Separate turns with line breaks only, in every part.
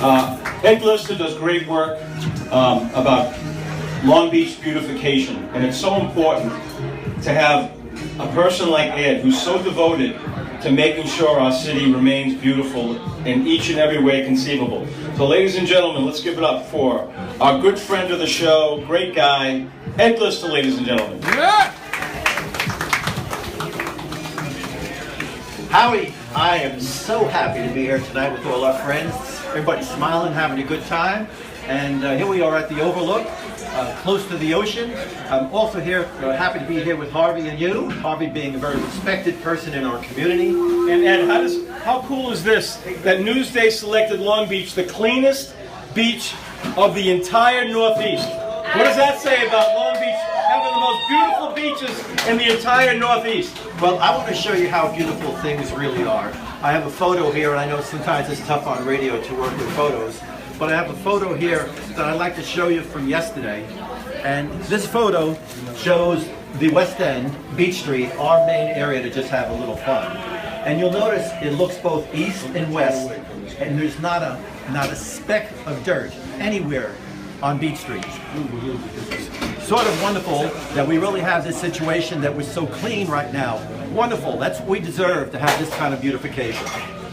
Ed Glister does great work about Long Beach beautification, and it's so important to have a person like Ed who's so devoted to making sure our city remains beautiful in each and every way conceivable. So ladies and gentlemen, let's give it up for our good friend of the show, great guy, Ed Glister, ladies and gentlemen.
Yeah.
Howie, I am so happy to be here tonight with all our friends. Everybody's smiling, having a good time. And here we are at the Overlook, close to the ocean. I'm also here, happy to be here with Harvey and you. Harvey being a very respected person in our community.
And Ed, how cool is this? That Newsday selected Long Beach the cleanest beach of the entire Northeast. What does that say about Long Beach having the most beautiful beaches in the entire Northeast?
Well, I want to show you how beautiful things really are. I have a photo here, and I know sometimes it's tough on radio to work with photos, but I have a photo here that I'd like to show you from yesterday. And this photo shows the West End, Beach Street, our main area to just have a little fun. And you'll notice it looks both east and west, and there's not a speck of dirt anywhere on Beach Street. Sort of wonderful that we really have this situation that we're so clean right now. Wonderful, that's what we deserve to have this kind of beautification.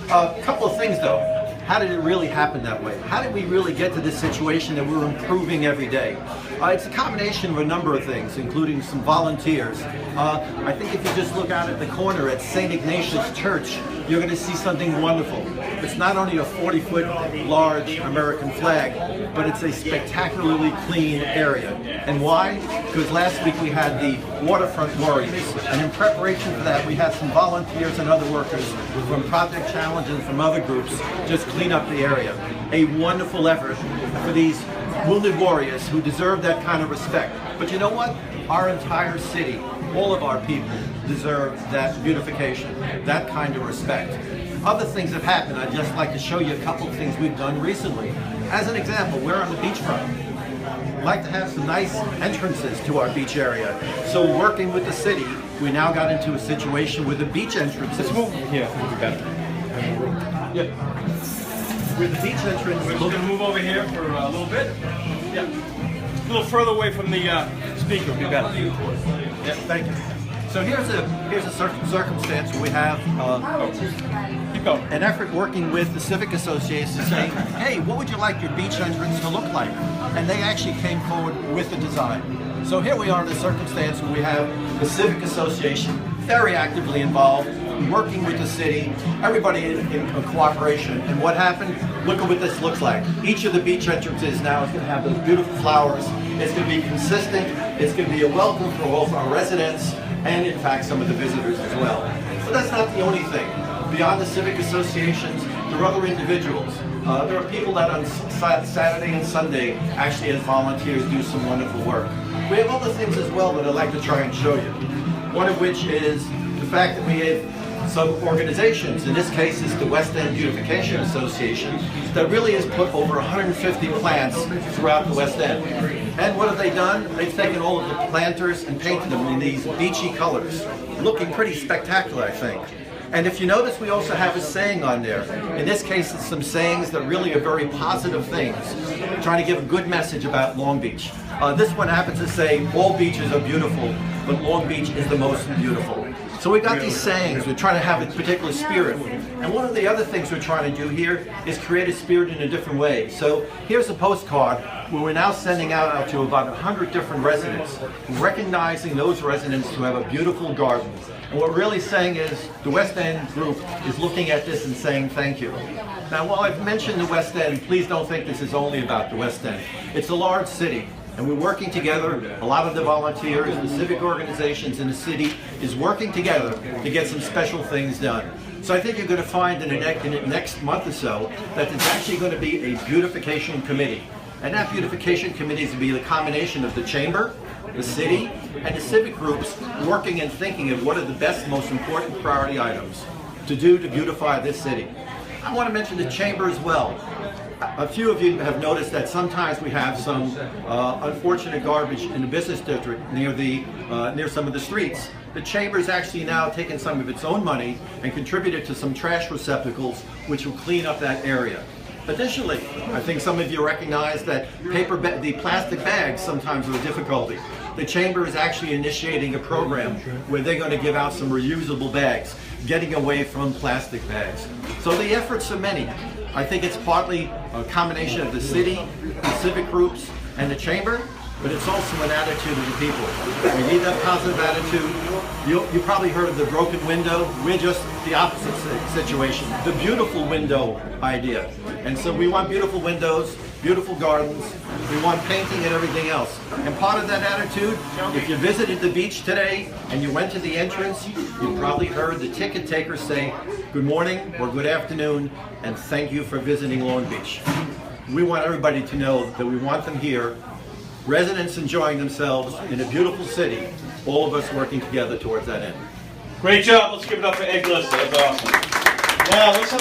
A couple of things though. How did it really happen that way? How did we really get to this situation that we're improving every day? It's a combination of a number of things, including some volunteers. I think if you just look out at the corner at St. Ignatius Church, you're going to see something wonderful. It's not only a 40-foot large American flag, but it's a spectacularly clean area. And why? Because last week we had the Waterfront Warriors, and in preparation for that we had some volunteers and other workers from Project Challenge and from other groups just clean up the area. A wonderful effort for these wounded warriors who deserve that kind of respect. But you know what? Our entire city, all of our people deserve that beautification, that kind of respect. Other things have happened. I'd just like to show you a couple of things we've done recently. As an example, we're on the beachfront. We'd like to have some nice entrances to our beach area. So working with the city, we now got into a situation where the beach entrances...
Let's move here, it'll be better.
Yeah. With the beach entrance...
We're just going to move over here for a little bit. Yeah. A little further away from the speaker would be better.
Yeah, thank you. So here's a circumstance where we have an effort working with the Civic Association saying, hey, what would you like your beach entrance to look like? And they actually came forward with the design. So here we are in a circumstance where we have the Civic Association very actively involved, working with the city, everybody in cooperation. And what happened? Look at what this looks like. Each of the beach entrances now is going to have those beautiful flowers. It's going to be consistent. It's going to be a welcome for both our residents and, in fact, some of the visitors as well. But that's not the only thing. Beyond the civic associations, there are other individuals. There are people that on Saturday and Sunday actually as volunteers do some wonderful work. We have other things as well that I'd like to try and show you. One of which is the fact that we have some organizations, in this case it's the West End Beautification Association, that really has put over 150 plants throughout the West End. And what have they done? They've taken all of the planters and painted them in these beachy colors, looking pretty spectacular, I think. And if you notice, we also have a saying on there. In this case, it's some sayings that really are very positive things, trying to give a good message about Long Beach. This one happens to say, all beaches are beautiful, but Long Beach is the most beautiful. So we've got these sayings, we're trying to have a particular spirit. And one of the other things we're trying to do here is create a spirit in a different way. So here's a postcard where we're now sending out to about 100 different residents, recognizing those residents who have a beautiful garden. And what we're really saying is the West End group is looking at this and saying thank you. Now while I've mentioned the West End, please don't think this is only about the West End. It's a large city. And we're working together, a lot of the volunteers, the civic organizations in the city is working together to get some special things done. So I think you're going to find in the next month or so that there's actually going to be a beautification committee. And that beautification committee is going to be the combination of the chamber, the city, and the civic groups working and thinking of what are the best, most important priority items to do to beautify this city. I want to mention the chamber as well. A few of you have noticed that sometimes we have some unfortunate garbage in the business district near some of the streets. The chamber's actually now taken some of its own money and contributed to some trash receptacles which will clean up that area. Additionally, I think some of you recognize that the plastic bags sometimes are a difficulty. The Chamber is actually initiating a program where they're going to give out some reusable bags, getting away from plastic bags. So the efforts are many. I think it's partly a combination of the city, the civic groups, and the Chamber, but it's also an attitude of the people. We need that positive attitude. You probably heard of the broken window. We're just the opposite situation, the beautiful window idea. And so we want beautiful windows, beautiful gardens, we want painting and everything else. And part of that attitude, if you visited the beach today and you went to the entrance, you probably heard the ticket taker say, good morning or good afternoon, and thank you for visiting Long Beach. We want everybody to know that we want them here, residents enjoying themselves in a beautiful city, all of us working together towards that end.
Great job. Let's give it up for Ed Glister. That's awesome. Now, let's have